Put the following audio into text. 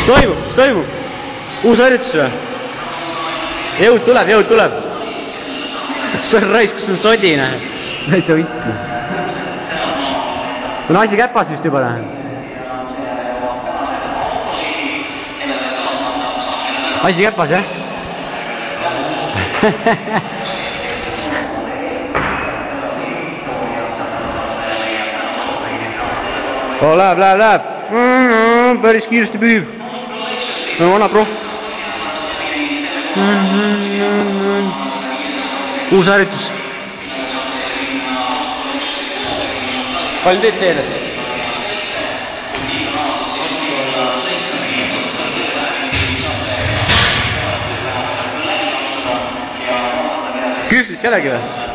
Toimub. Uus harjutus või? Jõud tuleb. See on raisk, kus on sodine. Täitsa vitsi. On asi käpas vist juba lähe. Asi käpas, jah? Läheb. Päris kiiresti pühib. No vana proff. Uus harjutus. Palju teed seeres? Küpsid kellegi või?